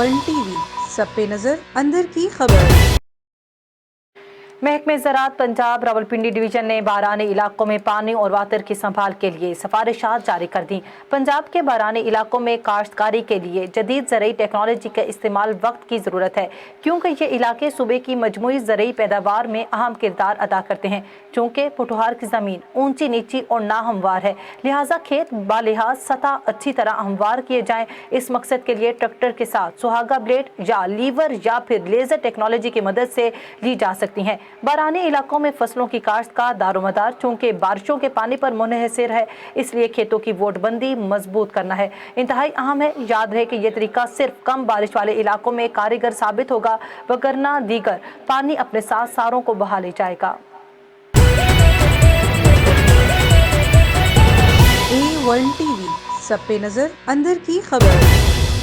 One TV, सब पे नजर, अंदर की खबर। महकमे ज़राअत पंजाब रावलपिंडी डिवीजन ने बारानी इलाकों में पानी और वाटर की संभाल के लिए सिफारिशात जारी कर दी। पंजाब के बारानी इलाकों में काश्तकारी के लिए जदीद ज़रई टेक्नोलॉजी का इस्तेमाल वक्त की ज़रूरत है, क्योंकि ये इलाके सूबे की मजमूई ज़रई पैदावार में अहम किरदार अदा करते हैं। चूँकि पुठहार की ज़मीन ऊंची नीची और नाहमवार है, लिहाजा खेत बालिहाज सतह अच्छी तरह हमवार किए जाएँ। इस मकसद के लिए ट्रैक्टर के साथ सुहागा ब्लेड या लीवर या फिर लेज़र टेक्नोलॉजी की मदद से ली जा सकती हैं। बारानी इलाकों में फसलों की काश्त का दारोमदार चूंकि बारिशों के पानी पर मुनहसर है, इसलिए खेतों की वोटबंदी मजबूत करना है इंतहाई अहम है। याद रहे कि यह तरीका सिर्फ कम बारिश वाले इलाकों में कारगर साबित होगा, वगरना दीगर पानी अपने साथ सारों को बहा ले जाएगा। A1 टीवी, सब पे नजर, अंदर की खबर।